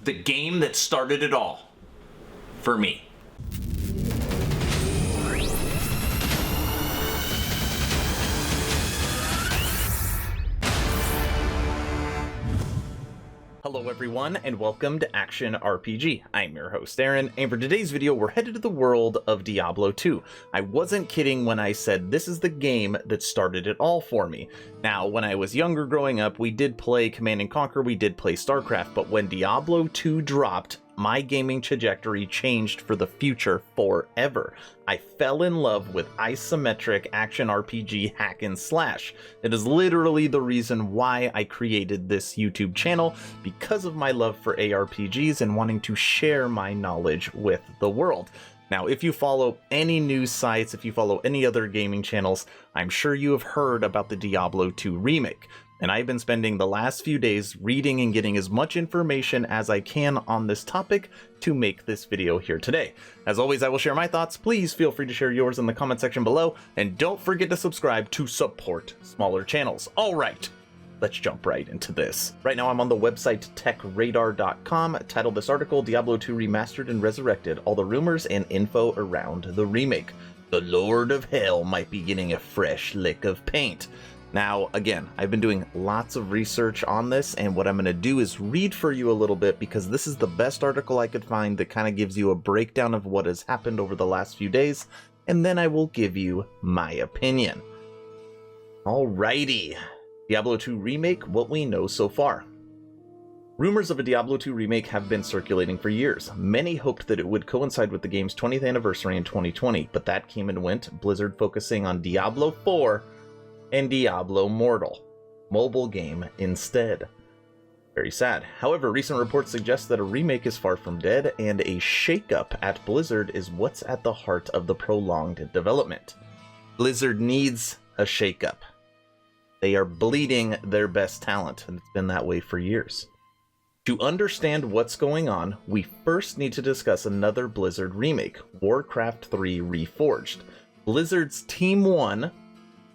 The game that started it all. For me. Hello everyone, and welcome to Action RPG. I'm your host Aaron, and for today's video we're headed to the world of Diablo 2. I wasn't kidding when I said this is the game that started it all for me. Now, when I was younger growing up, we did play Command & Conquer, we did play StarCraft, but when Diablo 2 dropped, my gaming trajectory changed for the future forever. I fell in love with isometric action RPG hack and slash. It is literally the reason why I created this YouTube channel, because of my love for ARPGs and wanting to share my knowledge with the world. Now, if you follow any news sites, if you follow any other gaming channels, I'm sure you have heard about the Diablo 2 remake. And I've been spending the last few days reading and getting as much information as I can on this topic to make this video here today. As always, I will share my thoughts. Please feel free to share yours in the comment section below, and don't forget to subscribe to support smaller channels. All right, let's jump right into this. Right now I'm on the website techradar.com, titled this article, Diablo 2 Remastered and Resurrected, all the rumors and info around the remake. The Lord of Hell might be getting a fresh lick of paint. Now, again, I've been doing lots of research on this, and what I'm going to do is read for you a little bit, because this is the best article I could find that kind of gives you a breakdown of what has happened over the last few days, and then I will give you my opinion. Alrighty, Diablo 2 Remake, what we know so far. Rumors of a Diablo 2 remake have been circulating for years. Many hoped that it would coincide with the game's 20th anniversary in 2020, but that came and went, Blizzard focusing on Diablo 4 and Diablo Immortal, mobile game instead. Very sad. However, recent reports suggest that a remake is far from dead, and a shakeup at Blizzard is what's at the heart of the prolonged development. Blizzard needs a shakeup. They are bleeding their best talent, and it's been that way for years. To understand what's going on, we first need to discuss another Blizzard remake, Warcraft 3 Reforged. Blizzard's Team 1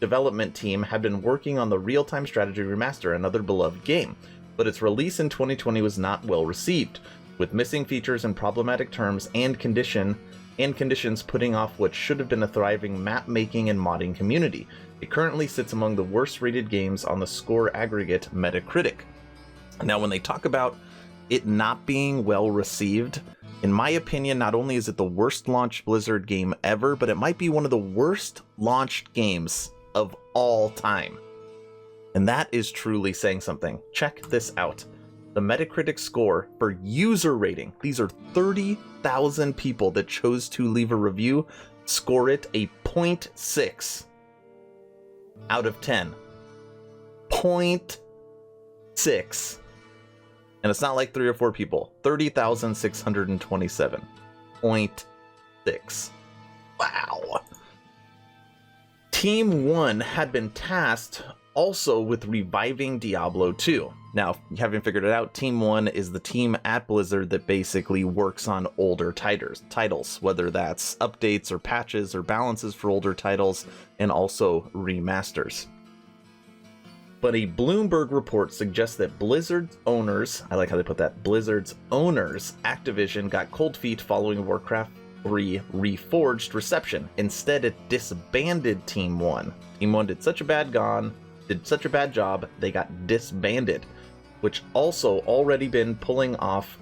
development team had been working on the real-time strategy remaster, another beloved game, but its release in 2020 was not well received, with missing features and problematic terms and conditions putting off what should have been a thriving map-making and modding community. It currently sits among the worst-rated games on the score aggregate MetaCritic. Now, when they talk about it not being well received, in my opinion, not only is it the worst launched Blizzard game ever, but it might be one of the worst launched games of all time. And that is truly saying something. Check this out. The Metacritic score for user rating, these are 30,000 people that chose to leave a review, score it a 0.6 out of 10. 0.6. And it's not like 3 or 4 people. 30,627. 0.6. Wow. Team 1 had been tasked also with reviving Diablo 2. Now, if you haven't figured it out, Team 1 is the team at Blizzard that basically works on older titles, whether that's updates or patches or balances for older titles, and also remasters. But a Bloomberg report suggests that Blizzard's owners, I like how they put that, Blizzard's owners, Activision, got cold feet following Warcraft 3 Reforged reception. Instead, it disbanded Team 1. Team 1 did such a bad job, they got disbanded, which had already been pulling off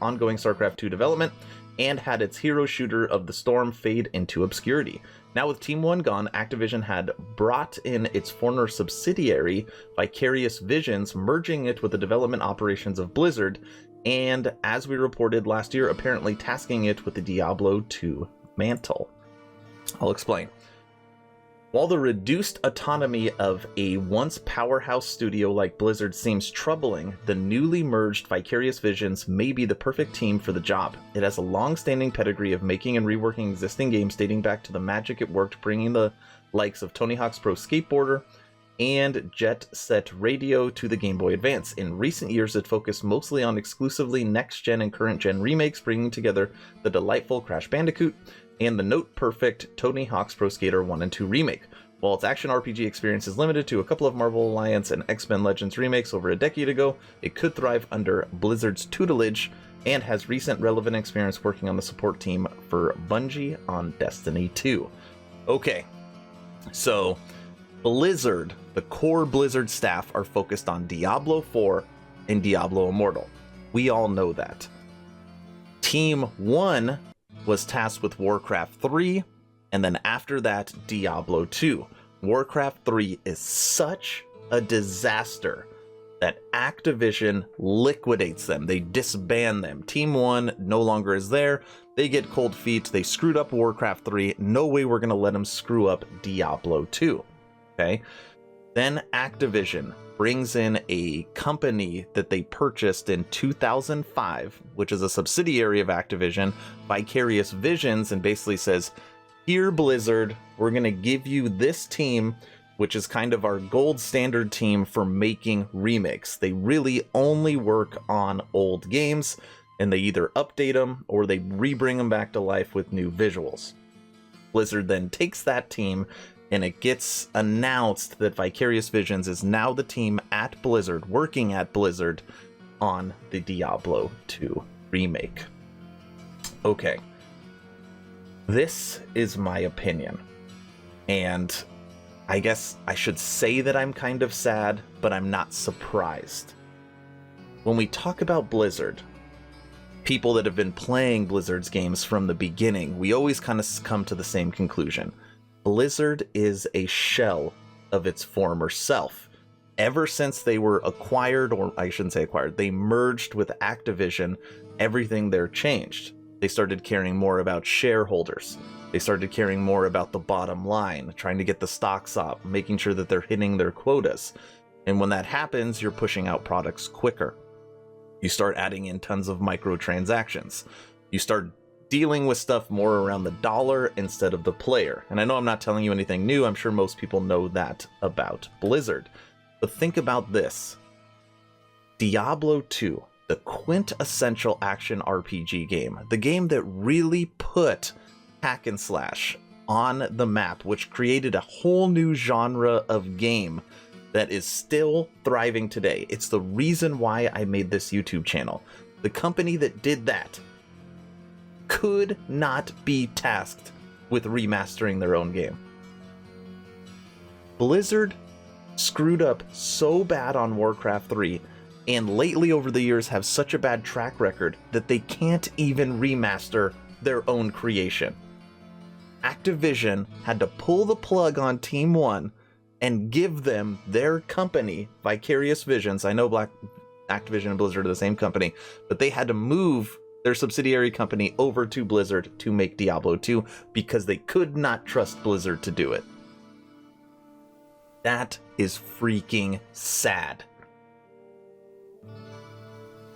ongoing StarCraft 2 development and had its hero shooter of the Storm fade into obscurity. Now with Team 1 gone, Activision had brought in its former subsidiary, Vicarious Visions, merging it with the development operations of Blizzard, and as we reported last year, apparently tasking it with the Diablo 2 mantle. I'll explain. While the reduced autonomy of a once powerhouse studio like Blizzard seems troubling, the newly merged Vicarious Visions may be the perfect team for the job. It has a long-standing pedigree of making and reworking existing games dating back to the magic it worked bringing the likes of Tony Hawk's Pro Skateboarder and Jet Set Radio to the Game Boy Advance. In recent years, it focused mostly on exclusively next-gen and current-gen remakes, bringing together the delightful Crash Bandicoot and the note-perfect Tony Hawk's Pro Skater 1 and 2 remake. While its action RPG experience is limited to a couple of Marvel Alliance and X-Men Legends remakes over a decade ago, it could thrive under Blizzard's tutelage and has recent relevant experience working on the support team for Bungie on Destiny 2. Okay, so Blizzard, the core Blizzard staff are focused on Diablo 4 and Diablo Immortal. We all know that. Team 1 was tasked with Warcraft 3, and then after that, Diablo 2. Warcraft 3 is such a disaster that Activision liquidates them. They disband them. Team 1 no longer is there. They get cold feet. They screwed up Warcraft 3. No way we're going to let them screw up Diablo 2. Okay? Then Activision brings in a company that they purchased in 2005, which is a subsidiary of Activision, Vicarious Visions, and basically says, here, Blizzard, we're going to give you this team, which is kind of our gold standard team for making remakes. They really only work on old games, and they either update them or they rebring them back to life with new visuals. Blizzard then takes that team, and it gets announced that Vicarious Visions is now the team at Blizzard, working at Blizzard on the Diablo 2 remake. Okay. This is my opinion. And I guess I should say that I'm kind of sad, but I'm not surprised. When we talk about Blizzard, people that have been playing Blizzard's games from the beginning, we always kind of come to the same conclusion. Blizzard is a shell of its former self. Ever since they were acquired, or I shouldn't say acquired, they merged with Activision, everything there changed. They started caring more about shareholders. They started caring more about the bottom line, trying to get the stocks up, making sure that they're hitting their quotas. And when that happens, you're pushing out products quicker. You start adding in tons of microtransactions. You start dealing with stuff more around the dollar instead of the player. And I know I'm not telling you anything new. I'm sure most people know that about Blizzard. But think about this. Diablo 2, the quintessential action RPG game, the game that really put hack and slash on the map, which created a whole new genre of game that is still thriving today. It's the reason why I made this YouTube channel. The company that did that could not be tasked with remastering their own game. Blizzard screwed up so bad on Warcraft 3, and lately over the years have such a bad track record that they can't even remaster their own creation. Activision had to pull the plug on Team 1 and give them their company, Vicarious Visions. I know Activision and Blizzard are the same company, but they had to move their subsidiary company over to Blizzard to make Diablo 2 because they could not trust Blizzard to do it. That is freaking sad.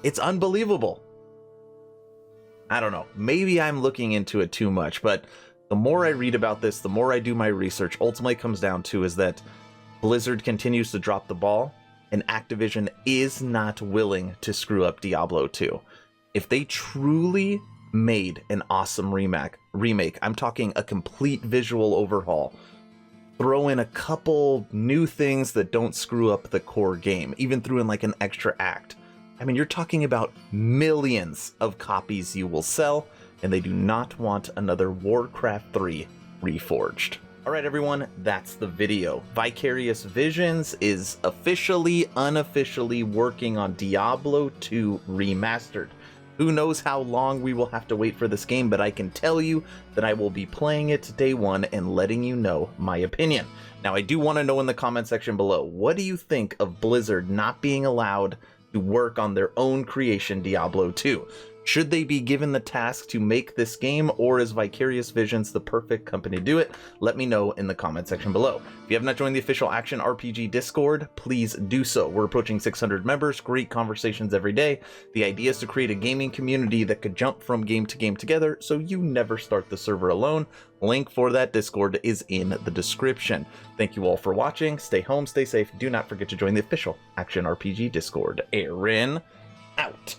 It's unbelievable. I don't know. Maybe I'm looking into it too much, but the more I read about this, the more I do my research, ultimately comes down to is that Blizzard continues to drop the ball, and Activision is not willing to screw up Diablo 2. If they truly made an awesome remake, I'm talking a complete visual overhaul, throw in a couple new things that don't screw up the core game, even throw in like an extra act. I mean, you're talking about millions of copies you will sell, and they do not want another Warcraft 3 Reforged. Alright everyone, that's the video. Vicarious Visions is unofficially working on Diablo 2 Remastered. Who knows how long we will have to wait for this game, but I can tell you that I will be playing it day one and letting you know my opinion. Now, I do want to know in the comment section below, what do you think of Blizzard not being allowed to work on their own creation, Diablo 2? Should they be given the task to make this game, or is Vicarious Visions the perfect company to do it? Let me know in the comment section below. If you have not joined the official Action RPG Discord, please do so. We're approaching 600 members, great conversations every day. The idea is to create a gaming community that could jump from game to game together, so you never start the server alone. Link for that Discord is in the description. Thank you all for watching. Stay home, stay safe. Do not forget to join the official Action RPG Discord. Aaron, out.